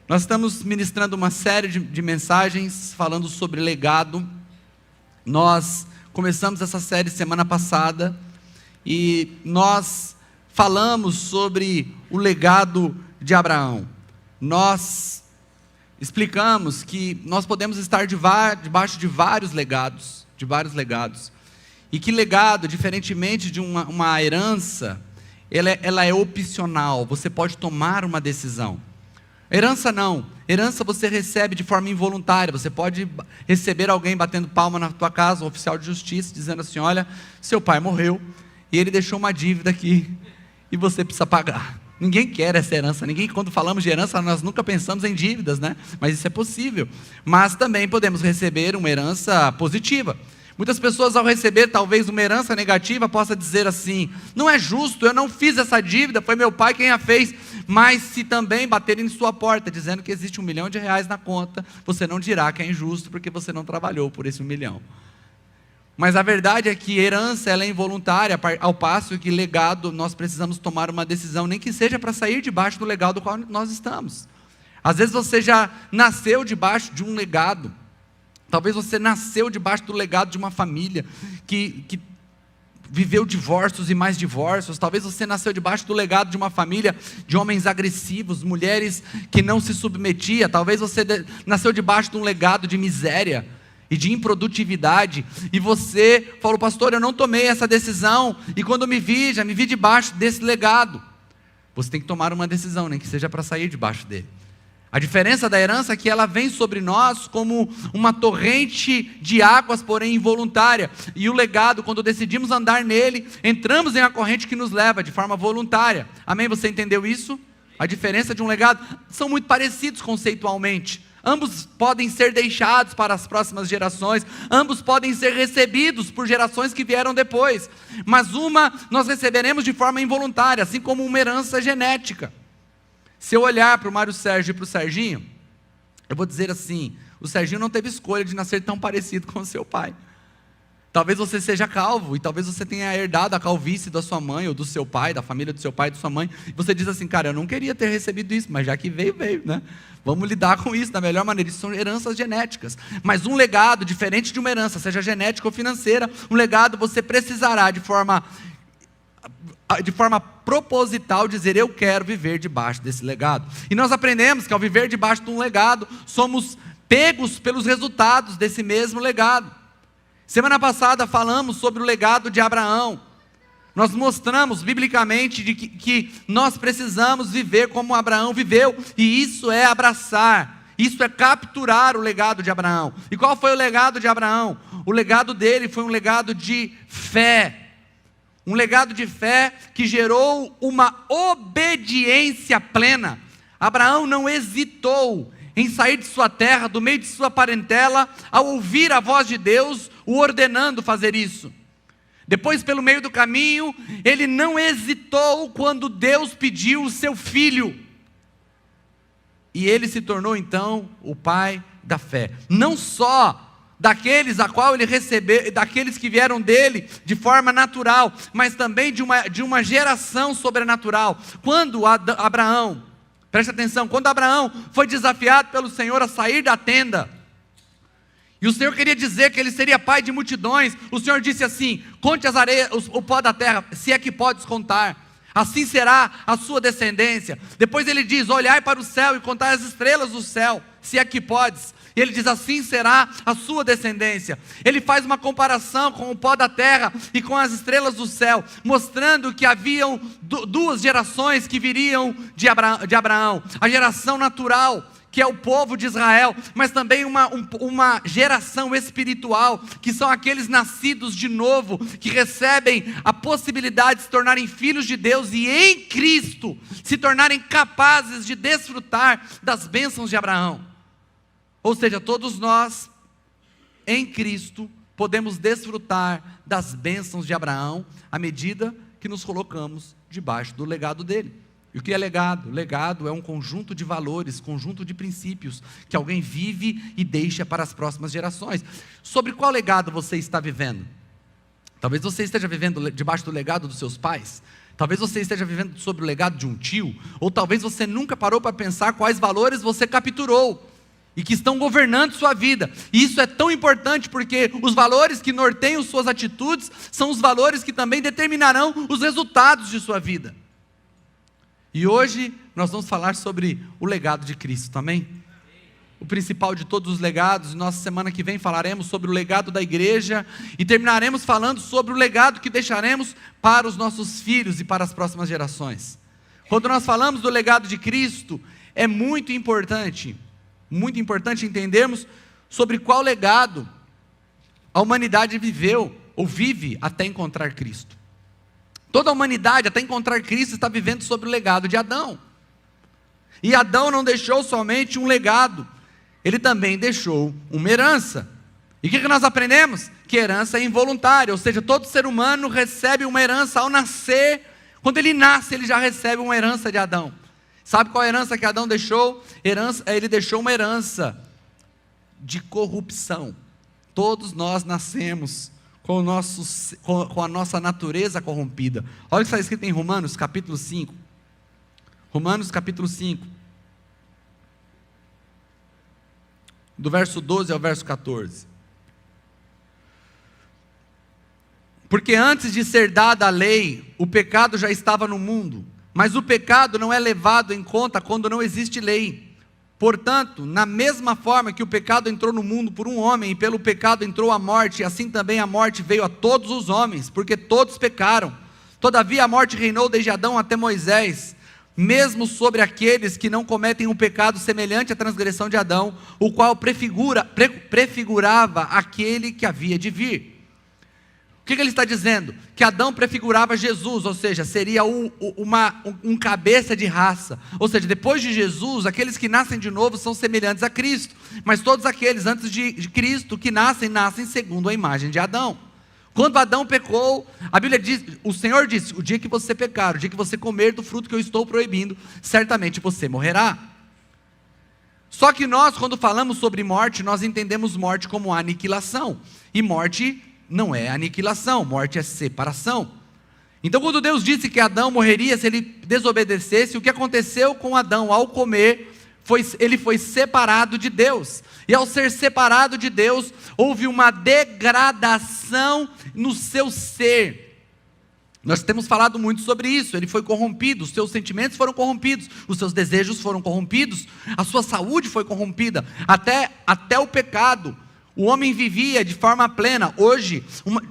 Nós estamos ministrando uma série de mensagens falando sobre legado. Nós começamos essa série semana passada e nós falamos sobre o legado de Abraão. Nós explicamos que nós podemos estar debaixo de vários legados, e que legado, diferentemente de uma herança, ela é opcional, você pode tomar uma decisão. Herança não, herança você recebe de forma involuntária, você pode receber alguém batendo palma na tua casa, um oficial de justiça, dizendo assim: olha, seu pai morreu, e ele deixou uma dívida aqui, e você precisa pagar. Ninguém quer essa herança, quando falamos de herança, nós nunca pensamos em dívidas, né? Mas isso é possível. Mas também podemos receber uma herança positiva. Muitas pessoas, ao receber talvez uma herança negativa, possam dizer assim: não é justo, eu não fiz essa dívida, foi meu pai quem a fez. Mas se também baterem em sua porta, dizendo que existe R$1 milhão na conta, você não dirá que é injusto, porque você não trabalhou por esse 1 milhão. Mas a verdade é que herança ela é involuntária, ao passo que legado, nós precisamos tomar uma decisão, nem que seja para sair debaixo do legado do qual nós estamos. Às vezes você já nasceu debaixo de um legado. Talvez você nasceu debaixo do legado de uma família que viveu divórcios e mais divórcios. Talvez você nasceu debaixo do legado de uma família de homens agressivos, mulheres que não se submetiam. Talvez você nasceu debaixo de um legado de miséria e de improdutividade. E você falou: pastor, eu não tomei essa decisão, e quando já me vi debaixo desse legado. Você tem que tomar uma decisão, nem que seja para sair debaixo dele. A diferença da herança é que ela vem sobre nós como uma torrente de águas, porém involuntária. E o legado, quando decidimos andar nele, entramos em uma corrente que nos leva de forma voluntária. Amém? Você entendeu isso? A diferença de um legado, são muito parecidos conceitualmente. Ambos podem ser deixados para as próximas gerações, ambos podem ser recebidos por gerações que vieram depois. Mas uma nós receberemos de forma involuntária, assim como uma herança genética. Se eu olhar para o Mário Sérgio e para o Serginho, eu vou dizer assim: o Serginho não teve escolha de nascer tão parecido com o seu pai. Talvez você seja calvo, e talvez você tenha herdado a calvície da sua mãe, ou do seu pai, da família do seu pai e da sua mãe, e você diz assim: cara, eu não queria ter recebido isso, mas já que veio, né? Vamos lidar com isso da melhor maneira. Isso são heranças genéticas. Mas um legado, diferente de uma herança, seja genética ou financeira, um legado você precisará de forma proposital dizer: eu quero viver debaixo desse legado. E nós aprendemos que ao viver debaixo de um legado, somos pegos pelos resultados desse mesmo legado. Semana passada falamos sobre o legado de Abraão. Nós mostramos biblicamente que nós precisamos viver como Abraão viveu, e isso é abraçar, isso é capturar o legado de Abraão. E qual foi o legado de Abraão? O legado dele foi um legado de fé. Um legado de fé que gerou uma obediência plena. Abraão não hesitou em sair de sua terra, do meio de sua parentela, ao ouvir a voz de Deus, o ordenando fazer isso. Depois, pelo meio do caminho, ele não hesitou quando Deus pediu o seu filho. E ele se tornou então o pai da fé. Não só daqueles a qual ele recebeu, daqueles que vieram dele de forma natural, mas também de uma geração sobrenatural. Quando Abraão, presta atenção, quando Abraão foi desafiado pelo Senhor a sair da tenda, e o Senhor queria dizer que ele seria pai de multidões, o Senhor disse assim: conte as areias, o pó da terra, se é que podes contar, assim será a sua descendência. Depois ele diz: olhai para o céu e contai as estrelas do céu, se é que podes. E ele diz: assim será a sua descendência. Ele faz uma comparação com o pó da terra e com as estrelas do céu, mostrando que haviam duas gerações que viriam de Abraão. A geração natural, que é o povo de Israel, mas também uma geração espiritual, que são aqueles nascidos de novo, que recebem a possibilidade de se tornarem filhos de Deus e em Cristo se tornarem capazes de desfrutar das bênçãos de Abraão. Ou seja, todos nós, em Cristo, podemos desfrutar das bênçãos de Abraão, à medida que nos colocamos debaixo do legado dele. E o que é legado? Legado é um conjunto de valores, conjunto de princípios, que alguém vive e deixa para as próximas gerações. Sobre qual legado você está vivendo? Talvez você esteja vivendo debaixo do legado dos seus pais. Talvez você esteja vivendo sobre o legado de um tio, ou talvez você nunca parou para pensar quais valores você capturou e que estão governando sua vida. E isso é tão importante porque os valores que norteiam suas atitudes são os valores que também determinarão os resultados de sua vida. E hoje nós vamos falar sobre o legado de Cristo, amém? O principal de todos os legados. Nossa semana que vem falaremos sobre o legado da igreja e terminaremos falando sobre o legado que deixaremos para os nossos filhos e para as próximas gerações. Quando nós falamos do legado de Cristo, é muito importante entendermos sobre qual legado a humanidade viveu ou vive até encontrar Cristo. Toda a humanidade até encontrar Cristo está vivendo sobre o legado de Adão. E Adão não deixou somente um legado, ele também deixou uma herança. E o que nós aprendemos? Que herança é involuntária, ou seja, todo ser humano recebe uma herança ao nascer. Quando ele nasce, ele já recebe uma herança de Adão. Sabe qual a herança que Adão deixou? Ele deixou uma herança de corrupção. Todos nós nascemos com a nossa natureza corrompida. Olha o que está escrito em Romanos capítulo 5. Romanos capítulo 5. Do verso 12 ao verso 14. Porque antes de ser dada a lei, o pecado já estava no mundo. Mas o pecado não é levado em conta quando não existe lei. Portanto, na mesma forma que o pecado entrou no mundo por um homem, e pelo pecado entrou a morte, assim também a morte veio a todos os homens, porque todos pecaram. Todavia a morte reinou desde Adão até Moisés, mesmo sobre aqueles que não cometem um pecado semelhante à transgressão de Adão, o qual prefigurava aquele que havia de vir. O que ele está dizendo? Que Adão prefigurava Jesus, ou seja, seria um cabeça de raça. Ou seja, depois de Jesus, aqueles que nascem de novo são semelhantes a Cristo. Mas todos aqueles antes de Cristo que nascem segundo a imagem de Adão. Quando Adão pecou, a Bíblia diz, o Senhor disse, o dia que você pecar, o dia que você comer do fruto que eu estou proibindo, certamente você morrerá. Só que nós, quando falamos sobre morte, nós entendemos morte como aniquilação. E morte não é aniquilação, morte é separação. Então quando Deus disse que Adão morreria se ele desobedecesse, o que aconteceu com Adão ao comer, ele foi separado de Deus. E ao ser separado de Deus, houve uma degradação no seu ser. Nós temos falado muito sobre isso. Ele foi corrompido, os seus sentimentos foram corrompidos, os seus desejos foram corrompidos, a sua saúde foi corrompida, até o pecado. O homem vivia de forma plena. Hoje,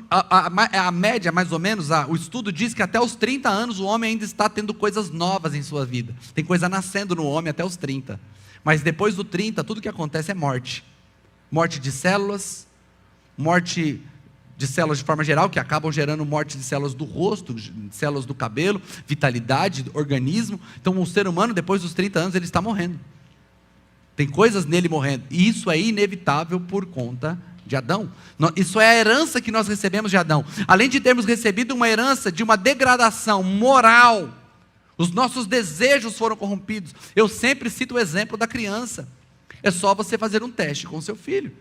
a média, mais ou menos, o estudo diz que até os 30 anos o homem ainda está tendo coisas novas em sua vida. Tem coisa nascendo no homem até os 30. Mas depois do 30, tudo que acontece é morte. Morte de células, morte de células de forma geral, que acabam gerando morte de células do rosto, de células do cabelo, vitalidade, organismo. Então o ser humano, depois dos 30 anos, ele está morrendo. Tem coisas nele morrendo, e isso é inevitável por conta de Adão. Isso é a herança que nós recebemos de Adão. Além de termos recebido uma herança de uma degradação moral, os nossos desejos foram corrompidos. Eu sempre cito o exemplo da criança. É só você fazer um teste com o seu filho.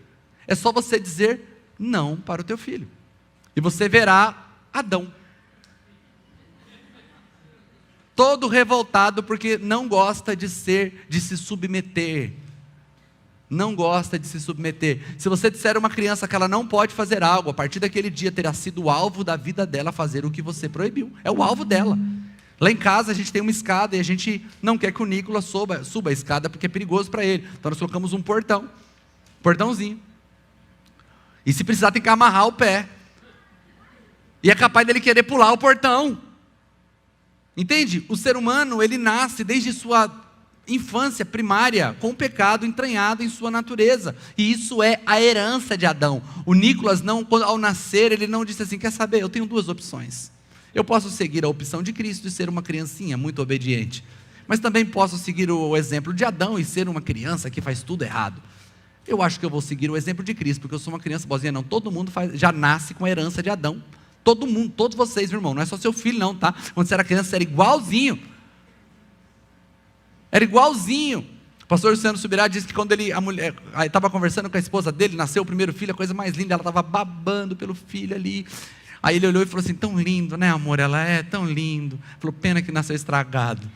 É só você dizer não para o teu filho. E você verá Adão. Todo revoltado porque não gosta de se submeter. Não gosta de se submeter. Se você disser a uma criança que ela não pode fazer algo, a partir daquele dia terá sido o alvo da vida dela fazer o que você proibiu. É o alvo dela. Lá em casa a gente tem uma escada e a gente não quer que o Nicolas suba a escada porque é perigoso para ele. Então nós colocamos um portãozinho. E se precisar tem que amarrar o pé. E é capaz dele querer pular o portão. Entende? O ser humano, ele nasce desde sua infância primária com o pecado entranhado em sua natureza, e isso é a herança de Adão. O Nicolas, ao nascer, ele não disse assim: quer saber, eu tenho duas opções, eu posso seguir a opção de Cristo e ser uma criancinha muito obediente, mas também posso seguir o exemplo de Adão e ser uma criança que faz tudo errado. Eu acho que eu vou seguir o exemplo de Cristo, porque eu sou uma criança boazinha. Não, todo mundo já nasce com a herança de Adão, todo mundo, todos vocês, meu irmão, não é só seu filho não, tá? Quando você era criança, você era igualzinho. Era igualzinho. O pastor Luciano Subirá disse que quando a mulher estava conversando com a esposa dele, nasceu o primeiro filho, a coisa mais linda, ela estava babando pelo filho ali. Aí ele olhou e falou assim: tão lindo, né, amor? Ela é tão lindo. Falou: pena que nasceu estragado.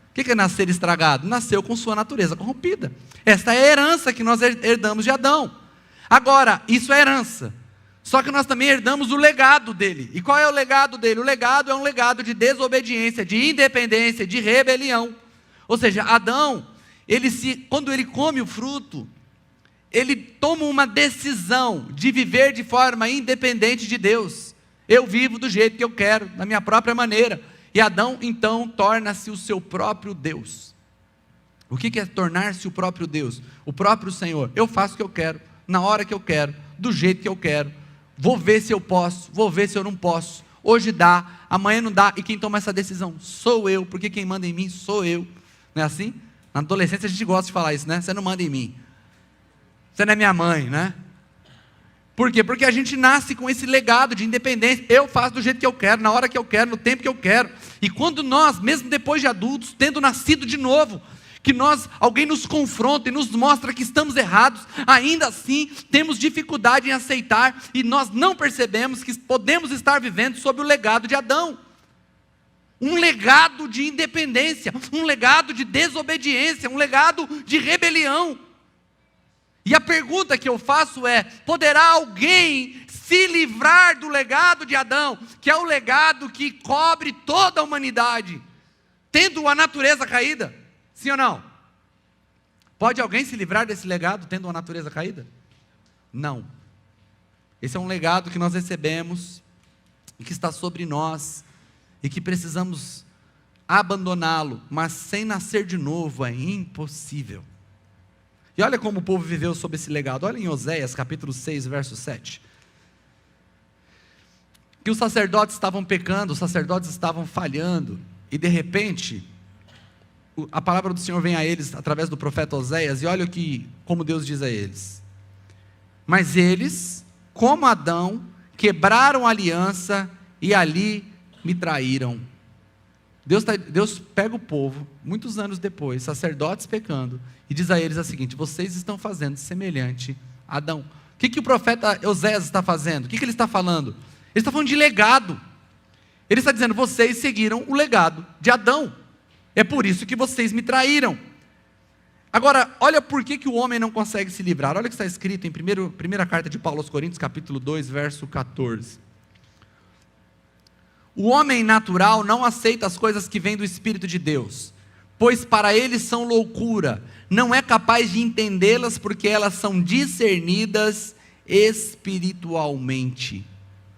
O que é nascer estragado? Nasceu com sua natureza corrompida. Esta é a herança que nós herdamos de Adão. Agora, isso é herança. Só que nós também herdamos o legado dele. E qual é o legado dele? O legado é um legado de desobediência, de independência, de rebelião. Ou seja, Adão, quando ele come o fruto, ele toma uma decisão de viver de forma independente de Deus. Eu vivo do jeito que eu quero, da minha própria maneira. E Adão, então, torna-se o seu próprio Deus. O que é tornar-se o próprio Deus? O próprio Senhor. Eu faço o que eu quero, na hora que eu quero, do jeito que eu quero. Vou ver se eu posso, vou ver se eu não posso. Hoje dá, amanhã não dá. E quem toma essa decisão sou eu, porque quem manda em mim sou eu. Não é assim? Na adolescência a gente gosta de falar isso, né? Você não manda em mim. Você não é minha mãe, né? Por quê? Porque a gente nasce com esse legado de independência. Eu faço do jeito que eu quero, na hora que eu quero, no tempo que eu quero. E quando nós, mesmo depois de adultos, tendo nascido de novo, que alguém nos confronta e nos mostra que estamos errados, ainda assim temos dificuldade em aceitar e nós não percebemos que podemos estar vivendo sob o legado de Adão. Um legado de independência, um legado de desobediência, um legado de rebelião. E a pergunta que eu faço é: poderá alguém se livrar do legado de Adão, que é o legado que cobre toda a humanidade, tendo a natureza caída? Sim ou não? Pode alguém se livrar desse legado tendo uma natureza caída? Não. Esse é um legado que nós recebemos e que está sobre nós e que precisamos abandoná-lo, mas sem nascer de novo é impossível. E olha como o povo viveu sob esse legado. Olha em Oséias capítulo 6, verso 7. Que os sacerdotes estavam pecando, os sacerdotes estavam falhando, e de repente a palavra do Senhor vem a eles através do profeta Oséias, e olha como Deus diz a eles: mas eles, como Adão, quebraram a aliança e ali me traíram. Deus pega o povo, muitos anos depois, sacerdotes pecando, e diz a eles o seguinte: vocês estão fazendo semelhante a Adão. O que o profeta Oséias está fazendo? O que ele está falando? Ele está falando de legado. Ele está dizendo: vocês seguiram o legado de Adão. É por isso que vocês me traíram. Agora, olha por que o homem não consegue se livrar. Olha o que está escrito em primeira carta de Paulo aos Coríntios, capítulo 2, verso 14. O homem natural não aceita as coisas que vêm do Espírito de Deus, pois para ele são loucura, não é capaz de entendê-las porque elas são discernidas espiritualmente.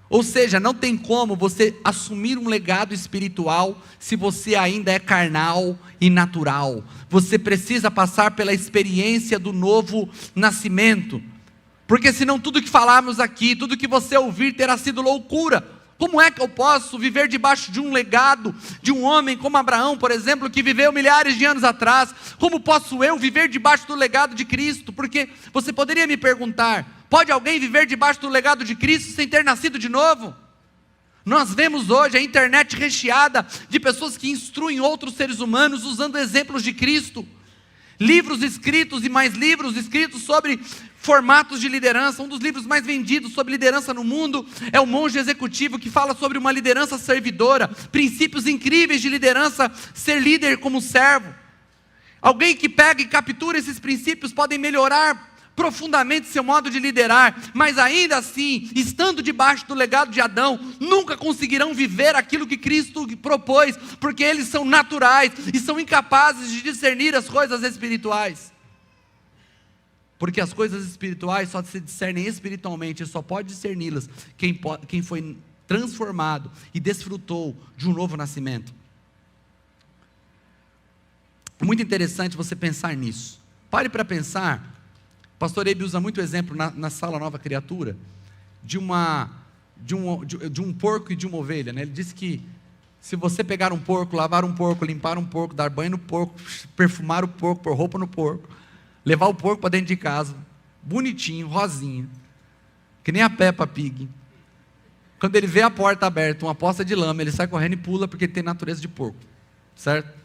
Ou seja, não tem como você assumir um legado espiritual se você ainda é carnal e natural. Você precisa passar pela experiência do novo nascimento, porque senão tudo que falarmos aqui, tudo que você ouvir terá sido loucura. Como é que eu posso viver debaixo de um legado de um homem como Abraão, por exemplo, que viveu milhares de anos atrás? Como posso eu viver debaixo do legado de Cristo? Porque você poderia me perguntar: pode alguém viver debaixo do legado de Cristo sem ter nascido de novo? Nós vemos hoje a internet recheada de pessoas que instruem outros seres humanos usando exemplos de Cristo. Livros escritos e mais livros escritos sobre formatos de liderança. Um dos livros mais vendidos sobre liderança no mundo é O Monge Executivo, que fala sobre uma liderança servidora, princípios incríveis de liderança, ser líder como servo. Alguém que pega e captura esses princípios podem melhorar profundamente seu modo de liderar, mas ainda assim, estando debaixo do legado de Adão, nunca conseguirão viver aquilo que Cristo propôs, porque eles são naturais e são incapazes de discernir as coisas espirituais. Porque as coisas espirituais só se discernem espiritualmente, só pode discerni-las quem foi transformado e desfrutou de um novo nascimento. É muito interessante você pensar nisso. Pare para pensar. O pastor Eibe usa muito exemplo na sala Nova Criatura, de um porco e de uma ovelha, né? Ele disse que se você pegar um porco, lavar um porco, limpar um porco, dar banho no porco, perfumar o porco, pôr roupa no porco, levar o porco para dentro de casa, bonitinho, rosinha, que nem a Peppa Pig, quando ele vê a porta aberta, uma poça de lama, ele sai correndo e pula, porque ele tem natureza de porco, certo?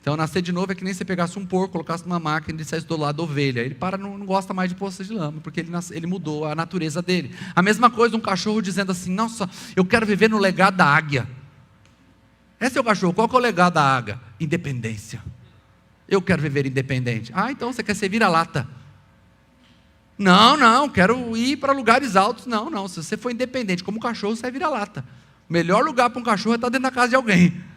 Então, nascer de novo é que nem você pegasse um porco, colocasse numa máquina e dissesse do lado da ovelha. Ele não gosta mais de poça de lama, porque ele mudou a natureza dele. A mesma coisa um cachorro dizendo assim, nossa, eu quero viver no legado da águia. Esse é o cachorro, qual que é o legado da águia? Independência. Eu quero viver independente. Ah, então você quer ser vira-lata. Não, quero ir para lugares altos. Não, se você for independente como cachorro, você é vira-lata. O melhor lugar para um cachorro é estar dentro da casa de alguém.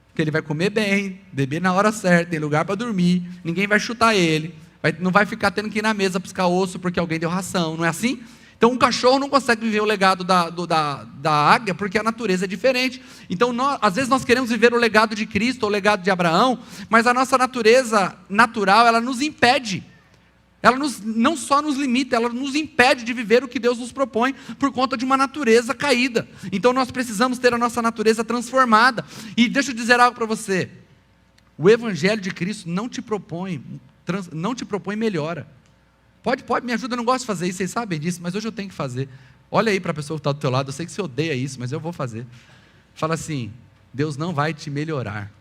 Porque ele vai comer bem, beber na hora certa, tem lugar para dormir, ninguém vai chutar ele, não vai ficar tendo que ir na mesa buscar osso porque alguém deu ração, não é assim? Então um cachorro não consegue viver o legado da águia porque a natureza é diferente. Então às vezes nós queremos viver o legado de Cristo, ou o legado de Abraão, mas a nossa natureza natural, ela nos impede. Ela não só nos limita, ela nos impede de viver o que Deus nos propõe por conta de uma natureza caída. Então nós precisamos ter a nossa natureza transformada. E deixa eu dizer algo para você. O Evangelho de Cristo não te propõe melhora. Pode, me ajuda, eu não gosto de fazer isso, vocês sabem disso, mas hoje eu tenho que fazer. Olha aí para a pessoa que está do teu lado, eu sei que você odeia isso, mas eu vou fazer. Fala assim, Deus não vai te melhorar.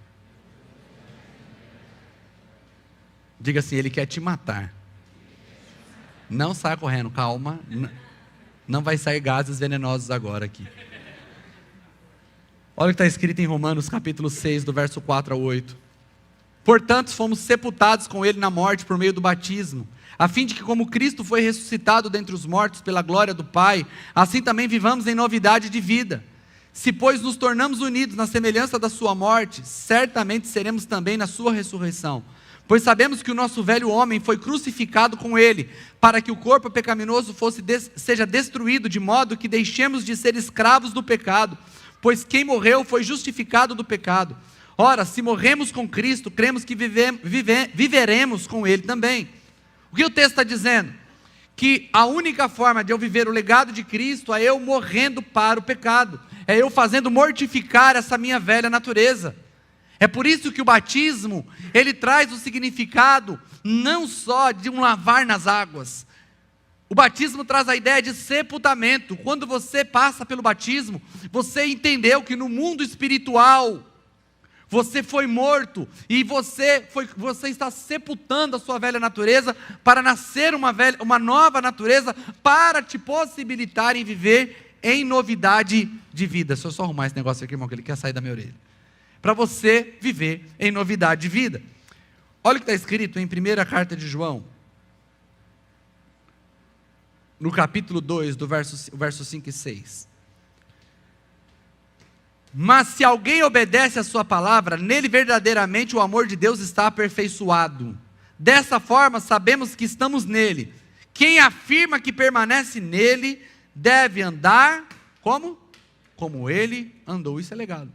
Diga assim, Ele quer te matar. Não saia correndo, calma. Não vai sair gases venenosos agora aqui. Olha o que está escrito em Romanos capítulo 6, do verso 4 ao 8. Portanto, fomos sepultados com Ele na morte por meio do batismo, a fim de que como Cristo foi ressuscitado dentre os mortos pela glória do Pai, assim também vivamos em novidade de vida. Se, pois, nos tornamos unidos na semelhança da sua morte, certamente seremos também na sua ressurreição. Pois sabemos que o nosso velho homem foi crucificado com Ele, para que o corpo pecaminoso seja destruído, de modo que deixemos de ser escravos do pecado, pois quem morreu foi justificado do pecado. Ora, se morremos com Cristo, cremos que viveremos com Ele também. O que o texto está dizendo? Que a única forma de eu viver o legado de Cristo é eu morrendo para o pecado, é eu fazendo mortificar essa minha velha natureza. É por isso que o batismo, ele traz o significado não só de um lavar nas águas. O batismo traz a ideia de sepultamento. Quando você passa pelo batismo, você entendeu que no mundo espiritual, você foi morto e você está sepultando a sua velha natureza para nascer uma nova natureza, para te possibilitar em viver em novidade de vida. Deixa eu só arrumar esse negócio aqui, irmão, que ele quer sair da minha orelha. Para você viver em novidade de vida. Olha o que está escrito em 1ª carta de João, no capítulo 2, do verso 5 e 6. Mas se alguém obedece a sua palavra, nele verdadeiramente o amor de Deus está aperfeiçoado. Dessa forma sabemos que estamos nele. Quem afirma que permanece nele, deve andar como? Como ele andou. Isso é legado.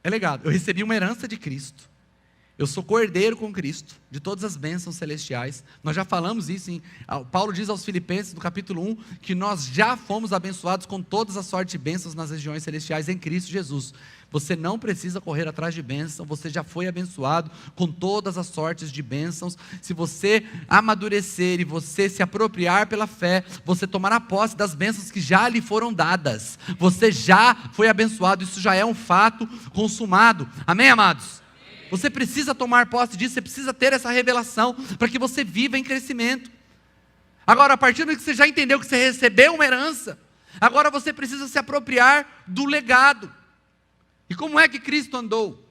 É legado. Eu recebi uma herança de Cristo. Eu sou co-herdeiro com Cristo, de todas as bênçãos celestiais. Nós já falamos isso, Paulo diz aos Filipenses, no capítulo 1, que nós já fomos abençoados com todas as sortes de bênçãos nas regiões celestiais em Cristo Jesus. Você não precisa correr atrás de bênção, você já foi abençoado com todas as sortes de bênçãos. Se você amadurecer e você se apropriar pela fé, você tomará posse das bênçãos que já lhe foram dadas. Você já foi abençoado, isso já é um fato consumado. Amém, amados? Você precisa tomar posse disso, você precisa ter essa revelação, para que você viva em crescimento. Agora, a partir do que você já entendeu que você recebeu uma herança, agora você precisa se apropriar do legado. E como é que Cristo andou?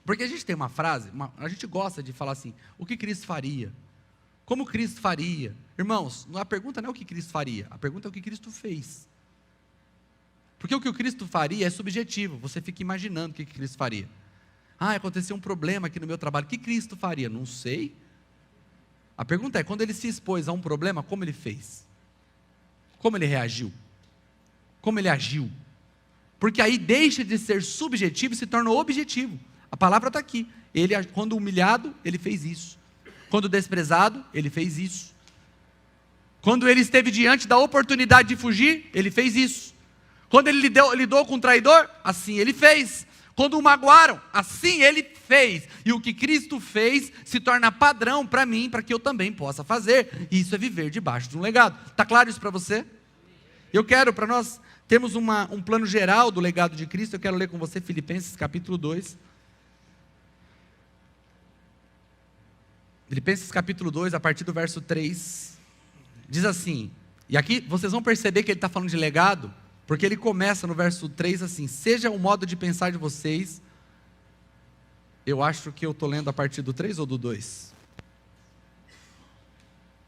Porque a gente tem uma frase, a gente gosta de falar assim, o que Cristo faria? Como Cristo faria? Irmãos, a pergunta não é o que Cristo faria, a pergunta é o que Cristo fez. Porque o que o Cristo faria é subjetivo, você fica imaginando o que Cristo faria. Aconteceu um problema aqui no meu trabalho, o que Cristo faria? Não sei. A pergunta é, quando ele se expôs a um problema, como ele fez? Como ele reagiu? Como ele agiu? Porque aí deixa de ser subjetivo e se torna objetivo. A palavra está aqui. Ele, quando humilhado, ele fez isso. Quando desprezado, ele fez isso. Quando ele esteve diante da oportunidade de fugir, ele fez isso. Quando ele lidou com o traidor, assim ele fez. Quando o magoaram, assim ele fez. E o que Cristo fez se torna padrão para mim, para que eu também possa fazer. E isso é viver debaixo de um legado. Está claro isso para você? Eu quero, para nós termos um plano geral do legado de Cristo, eu quero ler com você Filipenses capítulo 2. Filipenses capítulo 2, a partir do verso 3, diz assim, e aqui vocês vão perceber que ele está falando de legado, porque ele começa no verso 3 assim, seja o modo de pensar de vocês, eu acho que eu estou lendo a partir do 3 ou do 2?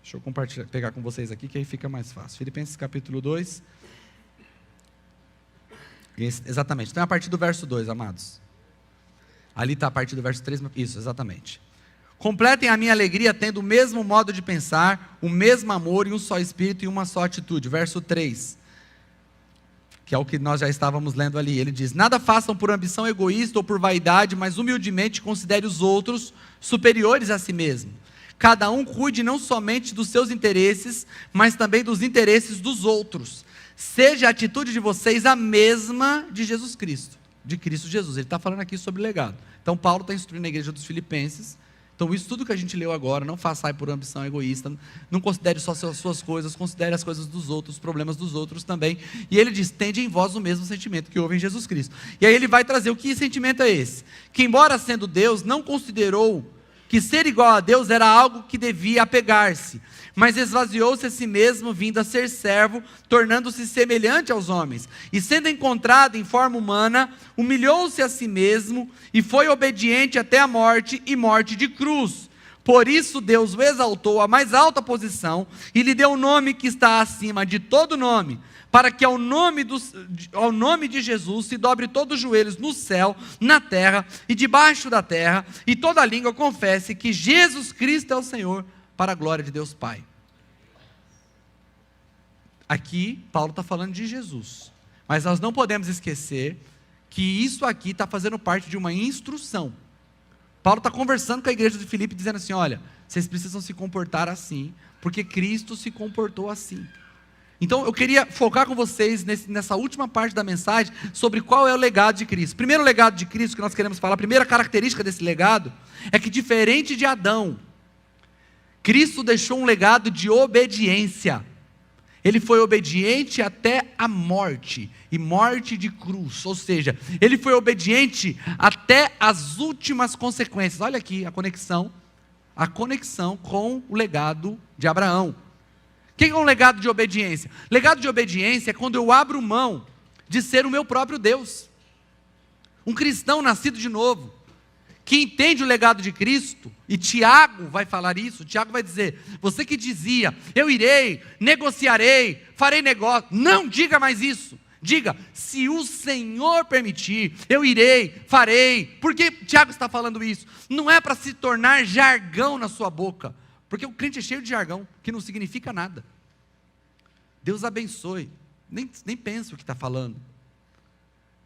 Deixa eu pegar com vocês aqui, que aí fica mais fácil. Filipenses capítulo 2, exatamente, então é a partir do verso 2, amados. Ali está a partir do verso 3, isso, exatamente. Completem a minha alegria tendo o mesmo modo de pensar, o mesmo amor e um só espírito e uma só atitude. Verso 3, que é o que nós já estávamos lendo ali. Ele diz, nada façam por ambição egoísta ou por vaidade, mas humildemente considere os outros superiores a si mesmo. Cada um cuide não somente dos seus interesses, mas também dos interesses dos outros. Seja a atitude de vocês a mesma de Jesus Cristo, de Cristo Jesus. Ele está falando aqui sobre legado. Então Paulo está instruindo a igreja dos Filipenses. Então isso tudo que a gente leu agora, não façai por ambição egoísta, não considere só as suas coisas, considere as coisas dos outros, os problemas dos outros também. E ele diz, tende em vós o mesmo sentimento que houve em Jesus Cristo. E aí ele vai trazer, o que sentimento é esse? Que embora sendo Deus, não considerou que ser igual a Deus era algo que devia apegar-se, mas esvaziou-se a si mesmo, vindo a ser servo, tornando-se semelhante aos homens, e sendo encontrado em forma humana, humilhou-se a si mesmo, e foi obediente até a morte, e morte de cruz. Por isso Deus o exaltou à mais alta posição, e lhe deu o nome que está acima de todo nome, para que ao nome de Jesus se dobre todos os joelhos no céu, na terra e debaixo da terra, e toda língua confesse que Jesus Cristo é o Senhor, para a glória de Deus Pai. Aqui, Paulo está falando de Jesus, mas nós não podemos esquecer que isso aqui está fazendo parte de uma instrução. Paulo está conversando com a igreja de Filipe, dizendo assim, olha, vocês precisam se comportar assim, porque Cristo se comportou assim. Então eu queria focar com vocês nessa última parte da mensagem, sobre qual é o legado de Cristo. Primeiro legado de Cristo que nós queremos falar, a primeira característica desse legado, é que diferente de Adão, Cristo deixou um legado de obediência. Ele foi obediente até a morte, e morte de cruz, ou seja, ele foi obediente até as últimas consequências. Olha aqui a conexão com o legado de Abraão. O que é um legado de obediência? Legado de obediência é quando eu abro mão de ser o meu próprio Deus. Um cristão nascido de novo, que entende o legado de Cristo, e Tiago vai falar isso, Tiago vai dizer, você que dizia, eu irei, negociarei, farei negócio, não diga mais isso, diga, se o Senhor permitir, eu irei, farei. Por que Tiago está falando isso? Não é para se tornar jargão na sua boca, porque o crente é cheio de jargão, que não significa nada. Deus abençoe, nem pensa o que está falando.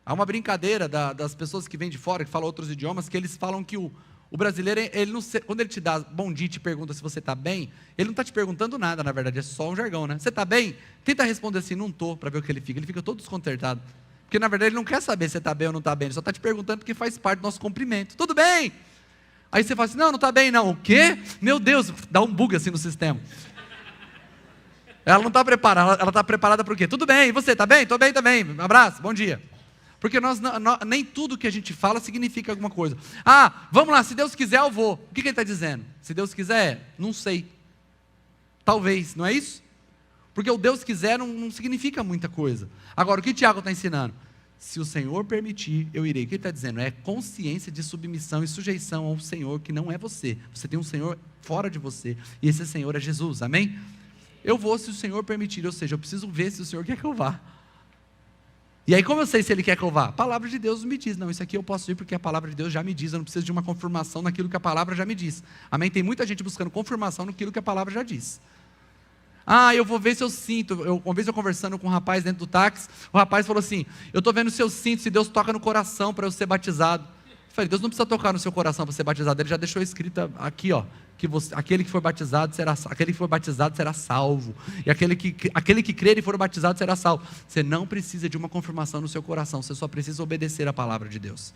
Há uma brincadeira das pessoas que vêm de fora, que falam outros idiomas, que eles falam que o brasileiro, ele não, quando ele te dá bom dia e te pergunta se você está bem, ele não está te perguntando nada, na verdade, é só um jargão, né? Você está bem? Tenta responder assim, não estou, para ver o que ele fica todo desconcertado. Porque na verdade ele não quer saber se você está bem ou não está bem, ele só está te perguntando porque faz parte do nosso cumprimento. Tudo bem? Aí você fala assim, não está bem não. O quê? Meu Deus, dá um bug assim no sistema. Ela não está preparada, ela está preparada para o quê? Tudo bem, e você está bem? Estou bem também, um abraço, bom dia. Porque nem tudo que a gente fala significa alguma coisa. Ah, vamos lá, se Deus quiser eu vou. O que ele está dizendo? Se Deus quiser, não sei. Talvez, não é isso? Porque o Deus quiser não significa muita coisa. Agora, o que Tiago está ensinando? Se o Senhor permitir, eu irei. O que ele está dizendo? É consciência de submissão e sujeição ao Senhor, que não é você. Você tem um Senhor fora de você, e esse Senhor é Jesus, amém? Eu vou se o Senhor permitir, ou seja, eu preciso ver se o Senhor quer que eu vá. E aí como eu sei se Ele quer que eu vá? A palavra de Deus me diz, não, isso aqui eu posso ir porque a palavra de Deus já me diz, eu não preciso de uma confirmação naquilo que a palavra já me diz, amém? Tem muita gente buscando confirmação naquilo que a palavra já diz. Ah, eu vou ver se eu sinto. Uma vez eu conversando com um rapaz dentro do táxi, o rapaz falou assim, eu estou vendo se eu sinto, se Deus toca no coração para eu ser batizado. Eu falei, Deus não precisa tocar no seu coração para ser batizado, Ele já deixou escrito aqui, ó, que aquele que for batizado será salvo, e aquele que crer e for batizado será salvo. Você não precisa de uma confirmação no seu coração, você só precisa obedecer a palavra de Deus.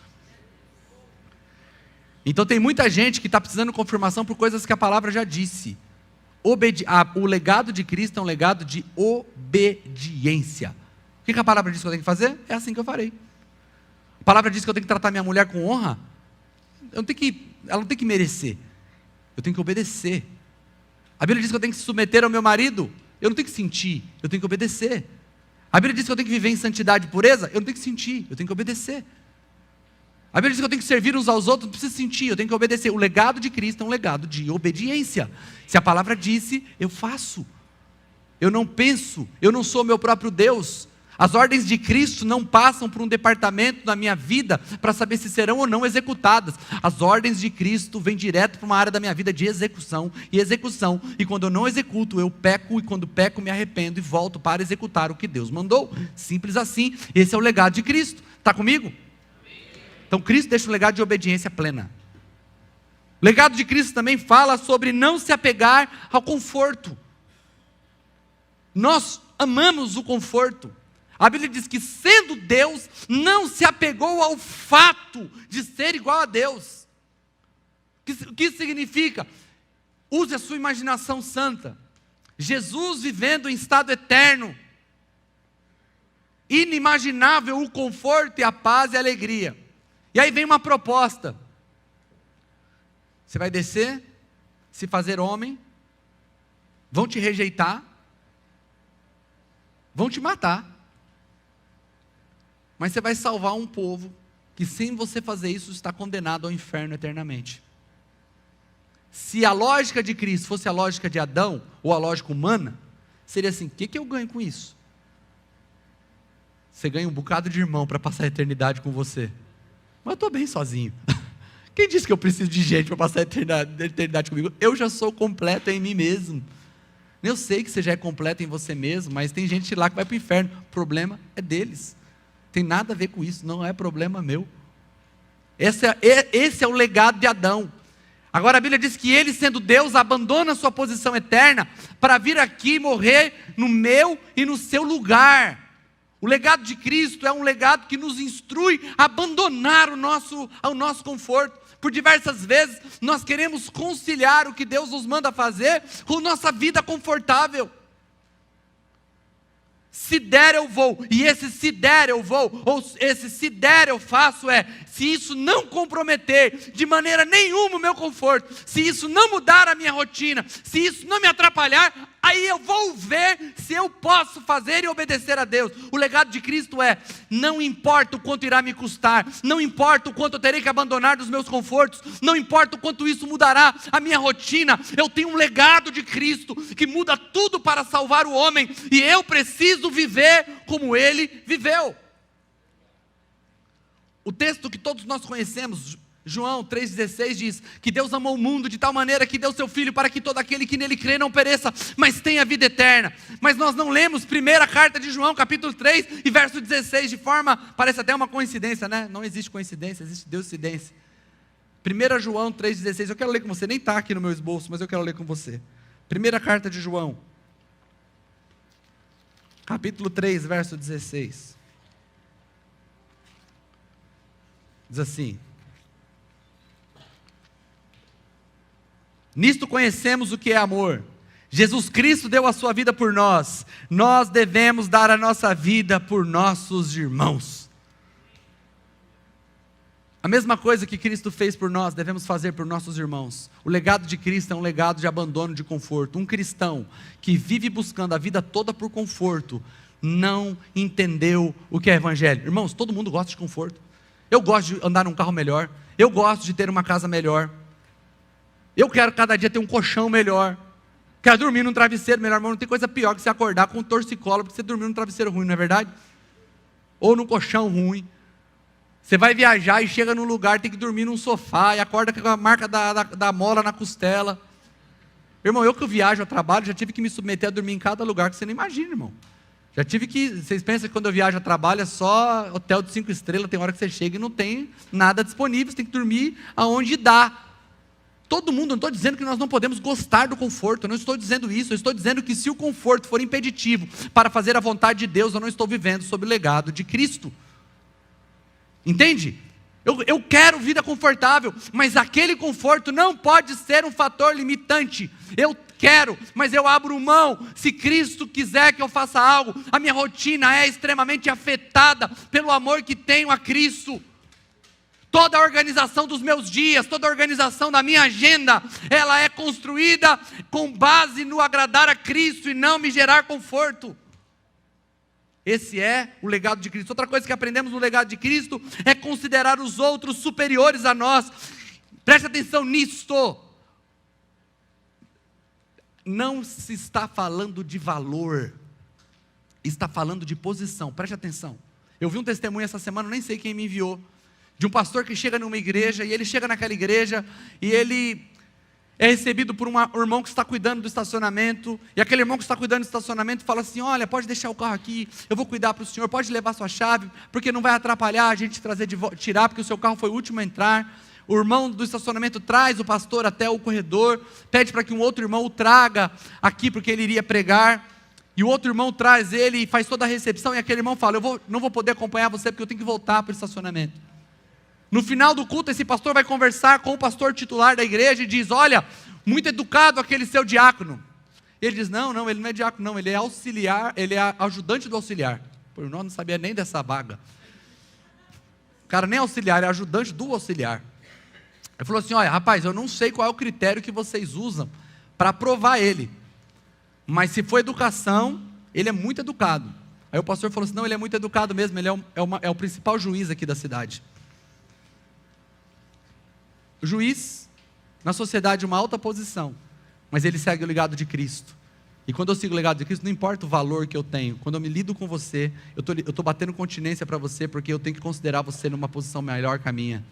Então tem muita gente que está precisando de confirmação por coisas que a palavra já disse. O legado de Cristo é um legado de obediência. O que a palavra diz que eu tenho que fazer? É assim que eu farei. A palavra diz que eu tenho que tratar minha mulher com honra. Ela não tem que merecer. eu tenho que obedecer. A Bíblia diz que eu tenho que se submeter ao meu marido, eu não tenho que sentir, eu tenho que obedecer. A Bíblia diz que eu tenho que viver em santidade e pureza, eu não tenho que sentir, eu tenho que obedecer. A Bíblia diz que eu tenho que servir uns aos outros, não preciso sentir, eu tenho que obedecer. O legado de Cristo é um legado de obediência. Se a palavra disse, eu faço. Eu não penso, eu não sou meu próprio Deus. As ordens de Cristo não passam por um departamento na minha vida para saber se serão ou não executadas. As ordens de Cristo vêm direto para uma área da minha vida de execução e execução. E quando eu não executo, eu peco, e quando peco, me arrependo e volto para executar o que Deus mandou. Simples assim. Esse é o legado de Cristo. Está comigo? Então Cristo deixa um legado de obediência plena. O legado de Cristo também fala sobre não se apegar ao conforto. Nós amamos o conforto. A Bíblia diz que, sendo Deus, não se apegou ao fato de ser igual a Deus. O que isso significa? Use a sua imaginação santa. Jesus vivendo em estado eterno. Inimaginável o conforto e a paz e a alegria. E aí vem uma proposta. Você vai descer, se fazer homem, vão te rejeitar, vão te matar. Mas você vai salvar um povo que, sem você fazer isso, está condenado ao inferno eternamente. Se a lógica de Cristo fosse a lógica de Adão, ou a lógica humana, seria assim: o que eu ganho com isso? Você ganha um bocado de irmão para passar a eternidade com você. Mas eu estou bem sozinho. Quem disse que eu preciso de gente para passar a eternidade comigo? Eu já sou completo em mim mesmo. Eu sei que você já é completo em você mesmo, mas tem gente lá que vai para o inferno. O problema é deles. Tem nada a ver com isso, não é problema meu. Esse é o legado de Adão. Agora a Bíblia diz que ele, sendo Deus, abandona a sua posição eterna para vir aqui morrer no meu e no seu lugar. O legado de Cristo é um legado que nos instrui a abandonar o nosso conforto. Por diversas vezes nós queremos conciliar o que Deus nos manda fazer com nossa vida confortável. Se der eu vou, e esse se der eu vou, ou esse se der eu faço se isso não comprometer de maneira nenhuma o meu conforto, se isso não mudar a minha rotina, se isso não me atrapalhar, aí eu vou ver se eu posso fazer e obedecer a Deus. O legado de Cristo não importa o quanto irá me custar, não importa o quanto eu terei que abandonar dos meus confortos, não importa o quanto isso mudará a minha rotina, eu tenho um legado de Cristo, que muda tudo para salvar o homem, e eu preciso viver como Ele viveu. O texto que todos nós conhecemos, João 3,16 diz que Deus amou o mundo de tal maneira que deu seu Filho para que todo aquele que nele crê não pereça, mas tenha vida eterna. Mas nós não lemos primeira carta de João, capítulo 3 e verso 16, de forma, parece até uma coincidência, né? Não existe coincidência, existe Deuscidência. 1 João 3,16, eu quero ler com você, nem está aqui no meu esboço, mas eu quero ler com você. Primeira carta de João, capítulo 3, verso 16. Diz assim: nisto conhecemos o que é amor. Jesus Cristo deu a sua vida por nós. Nós devemos dar a nossa vida por nossos irmãos. A mesma coisa que Cristo fez por nós, devemos fazer por nossos irmãos. O legado de Cristo é um legado de abandono de conforto. Um cristão que vive buscando a vida toda por conforto, não entendeu o que é evangelho. Irmãos, todo mundo gosta de conforto. Eu gosto de andar num carro melhor. Eu gosto de ter uma casa melhor. Eu quero cada dia ter um colchão melhor. Quero dormir num travesseiro melhor. Mas não tem coisa pior que você acordar com um torcicolo porque você dormiu num travesseiro ruim, não é verdade? Ou num colchão ruim. Você vai viajar e chega num lugar, tem que dormir num sofá e acorda com a marca da mola na costela. Irmão, eu que viajo a trabalho, já tive que me submeter a dormir em cada lugar que você não imagina, irmão. Já tive que, vocês pensam que quando eu viajo a trabalho é só hotel de 5 estrelas, tem hora que você chega e não tem nada disponível, você tem que dormir aonde dá. Todo mundo, não estou dizendo que nós não podemos gostar do conforto, eu não estou dizendo isso, eu estou dizendo que se o conforto for impeditivo para fazer a vontade de Deus, eu não estou vivendo sob o legado de Cristo. Entende? Eu quero vida confortável, mas aquele conforto não pode ser um fator limitante. Eu quero, mas eu abro mão. Se Cristo quiser que eu faça algo, a minha rotina é extremamente afetada pelo amor que tenho a Cristo. Toda a organização dos meus dias, toda a organização da minha agenda, ela é construída com base no agradar a Cristo e não me gerar conforto. Esse é o legado de Cristo. Outra coisa que aprendemos no legado de Cristo é considerar os outros superiores a nós. Preste atenção nisto. Não se está falando de valor, está falando de posição. Preste atenção. Eu vi um testemunho essa semana, nem sei quem me enviou, de um pastor que chega numa igreja, e ele chega naquela igreja, e ele é recebido por um irmão que está cuidando do estacionamento, e aquele irmão que está cuidando do estacionamento fala assim: olha, pode deixar o carro aqui, eu vou cuidar para o senhor, pode levar sua chave, porque não vai atrapalhar a gente tirar, porque o seu carro foi o último a entrar. O irmão do estacionamento traz o pastor até o corredor, pede para que um outro irmão o traga aqui, porque ele iria pregar, e o outro irmão traz ele e faz toda a recepção, e aquele irmão fala: não vou poder acompanhar você, porque eu tenho que voltar para o estacionamento. No final do culto, esse pastor vai conversar com o pastor titular da igreja e diz: olha, muito educado aquele seu diácono. Ele diz: não, ele não é diácono não, ele é auxiliar, ele é ajudante do auxiliar. Pô, eu não sabia nem dessa vaga. O cara nem auxiliar, é ajudante do auxiliar. Ele falou assim: olha, rapaz, eu não sei qual é o critério que vocês usam para aprovar ele, mas se for educação, ele é muito educado. Aí o pastor falou assim: não, ele é muito educado mesmo, ele é o principal juiz aqui da cidade. O juiz, na sociedade, uma alta posição, mas ele segue o legado de Cristo. E quando eu sigo o legado de Cristo, não importa o valor que eu tenho, quando eu me lido com você, eu estou batendo continência para você, porque eu tenho que considerar você numa posição melhor que a minha.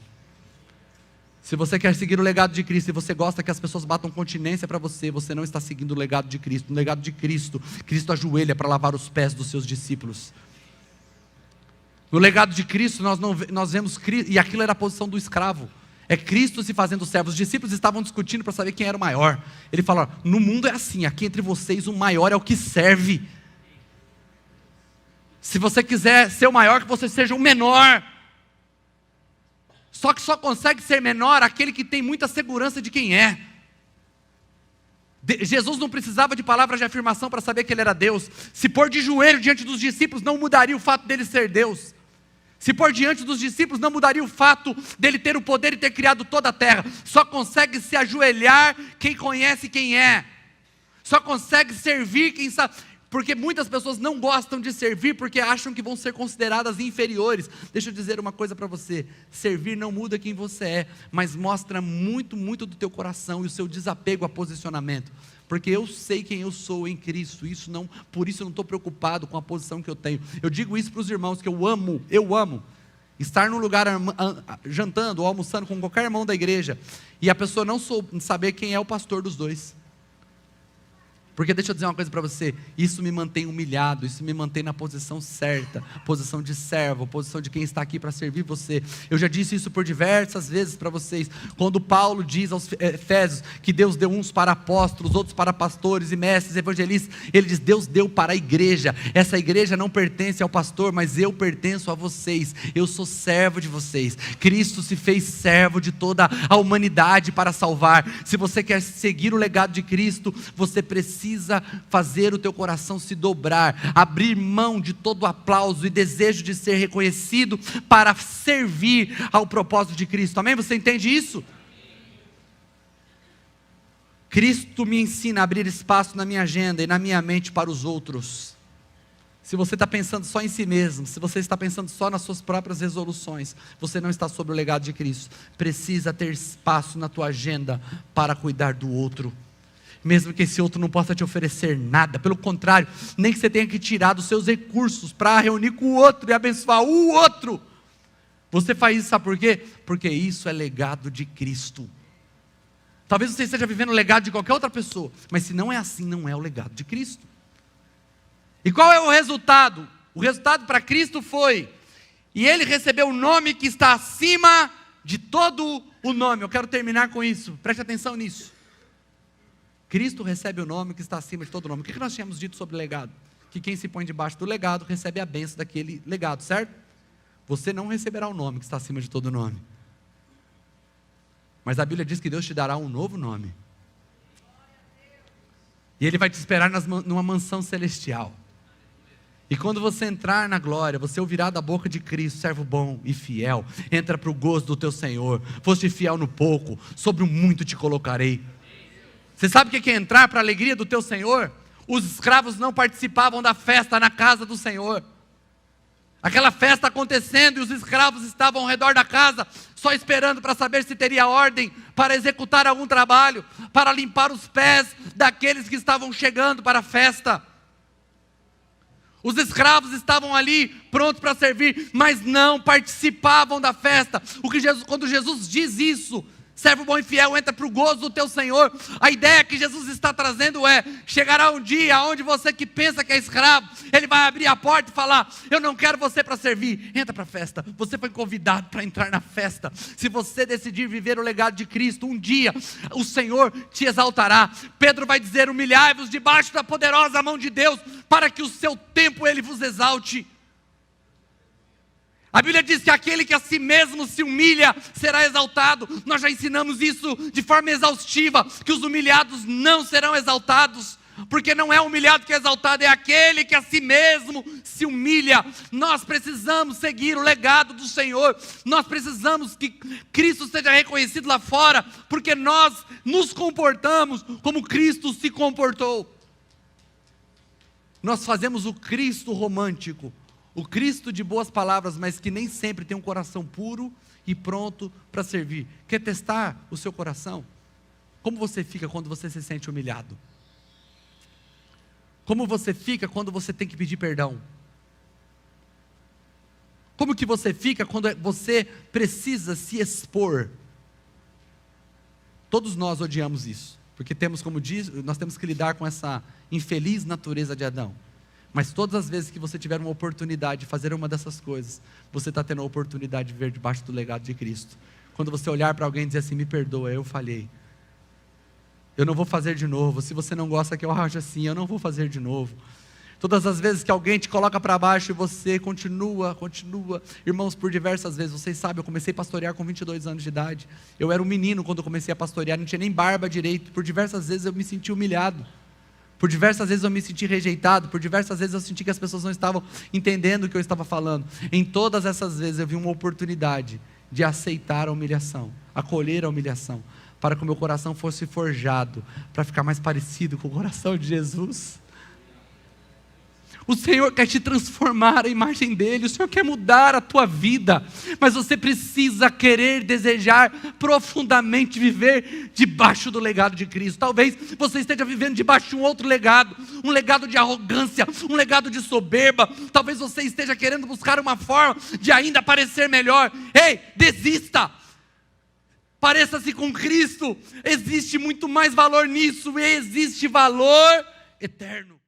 Se você quer seguir o legado de Cristo, e você gosta que as pessoas batam continência para você, você não está seguindo o legado de Cristo. No legado de Cristo, Cristo ajoelha para lavar os pés dos seus discípulos. No legado de Cristo, nós vemos Cristo, e aquilo era a posição do escravo. É Cristo se fazendo servo. Os discípulos estavam discutindo para saber quem era o maior. Ele fala: no mundo é assim, aqui entre vocês o maior é o que serve. Se você quiser ser o maior, que você seja o menor. Só que só consegue ser menor aquele que tem muita segurança de quem é. Jesus não precisava de palavras de afirmação para saber que ele era Deus. Se pôr de joelho diante dos discípulos não mudaria o fato dele ser Deus. Se pôr diante dos discípulos não mudaria o fato dele ter o poder e ter criado toda a terra. Só consegue se ajoelhar quem conhece quem é. Só consegue servir quem sabe. Porque muitas pessoas não gostam de servir porque acham que vão ser consideradas inferiores. Deixa eu dizer uma coisa para você: servir não muda quem você é, mas mostra muito, muito do teu coração e o seu desapego a posicionamento. Porque eu sei quem eu sou em Cristo, por isso eu não estou preocupado com a posição que eu tenho. Eu digo isso para os irmãos, que eu amo estar num lugar jantando ou almoçando com qualquer irmão da igreja, e a pessoa não saber quem é o pastor dos dois. Porque deixa eu dizer uma coisa para você: isso me mantém humilhado, isso me mantém na posição certa, posição de servo, posição de quem está aqui para servir você. Eu já disse isso por diversas vezes para vocês. Quando Paulo diz aos Efésios que Deus deu uns para apóstolos, outros para pastores e mestres, evangelistas, ele diz: Deus deu para a igreja. Essa igreja não pertence ao pastor, mas eu pertenço a vocês, eu sou servo de vocês. Cristo se fez servo de toda a humanidade para salvar. Se você quer seguir o legado de Cristo, você precisa fazer o teu coração se dobrar, abrir mão de todo o aplauso e desejo de ser reconhecido para servir ao propósito de Cristo. Amém? Você entende isso? Cristo me ensina a abrir espaço na minha agenda e na minha mente para os outros. Se você está pensando só em si mesmo, se você está pensando só nas suas próprias resoluções, você não está sob o legado de Cristo. Precisa ter espaço na tua agenda para cuidar do outro. Mesmo que esse outro não possa te oferecer nada, pelo contrário, nem que você tenha que tirar dos seus recursos para reunir com o outro e abençoar o outro. Você faz isso, sabe por quê? Porque isso é legado de Cristo. Talvez você esteja vivendo o legado de qualquer outra pessoa, mas se não é assim, não é o legado de Cristo. E qual é o resultado? O resultado para Cristo foi: e ele recebeu o nome que está acima de todo o nome. Eu quero terminar com isso, preste atenção nisso. Cristo recebe o nome que está acima de todo nome. O que nós tínhamos dito sobre legado? Que quem se põe debaixo do legado recebe a bênção daquele legado, certo? Você não receberá o nome que está acima de todo nome. Mas a Bíblia diz que Deus te dará um novo nome. E Ele vai te esperar numa mansão celestial. E quando você entrar na glória, você ouvirá da boca de Cristo: servo bom e fiel, entra para o gozo do teu Senhor. Foste fiel no pouco, sobre o muito te colocarei. Você sabe o que é entrar para a alegria do teu Senhor? Os escravos não participavam da festa na casa do Senhor. Aquela festa acontecendo e os escravos estavam ao redor da casa, só esperando para saber se teria ordem para executar algum trabalho, para limpar os pés daqueles que estavam chegando para a festa. Os escravos estavam ali prontos para servir, mas não participavam da festa. Quando Jesus diz isso, servo bom e fiel, entra para o gozo do teu Senhor, a ideia que Jesus está trazendo é: chegará um dia onde você que pensa que é escravo, Ele vai abrir a porta e falar: eu não quero você para servir, entra para a festa. Você foi convidado para entrar na festa. Se você decidir viver o legado de Cristo, um dia o Senhor te exaltará. Pedro vai dizer: humilhai-vos debaixo da poderosa mão de Deus, para que o seu tempo Ele vos exalte. A Bíblia diz que aquele que a si mesmo se humilha será exaltado. Nós já ensinamos isso de forma exaustiva, que os humilhados não serão exaltados, porque não é o humilhado que é exaltado, é aquele que a si mesmo se humilha. Nós precisamos seguir o legado do Senhor, nós precisamos que Cristo seja reconhecido lá fora, porque nós nos comportamos como Cristo se comportou. Nós fazemos o Cristo romântico, o Cristo de boas palavras, mas que nem sempre tem um coração puro e pronto para servir. Quer testar o seu coração? Como você fica quando você se sente humilhado? Como você fica quando você tem que pedir perdão? Como que você fica quando você precisa se expor? Todos nós odiamos isso, porque nós temos que lidar com essa infeliz natureza de Adão. Mas todas as vezes que você tiver uma oportunidade de fazer uma dessas coisas, você está tendo a oportunidade de ver debaixo do legado de Cristo. Quando você olhar para alguém e dizer assim: me perdoa, eu falhei, eu não vou fazer de novo. Se você não gosta que eu age assim, eu não vou fazer de novo. Todas as vezes que alguém te coloca para baixo e você continua. Irmãos, por diversas vezes, vocês sabem, eu comecei a pastorear com 22 anos de idade. Eu era um menino quando eu comecei a pastorear, não tinha nem barba direito. Por diversas vezes eu me senti humilhado. Por diversas vezes eu me senti rejeitado, por diversas vezes eu senti que as pessoas não estavam entendendo o que eu estava falando. Em todas essas vezes eu vi uma oportunidade de aceitar a humilhação, acolher a humilhação, para que o meu coração fosse forjado, para ficar mais parecido com o coração de Jesus. O Senhor quer te transformar à imagem dEle, o Senhor quer mudar a tua vida, mas você precisa querer, desejar profundamente viver debaixo do legado de Cristo. Talvez você esteja vivendo debaixo de um outro legado, um legado de arrogância, um legado de soberba. Talvez você esteja querendo buscar uma forma de ainda parecer melhor. Ei, desista! Pareça-se com Cristo. Existe muito mais valor nisso, e existe valor eterno.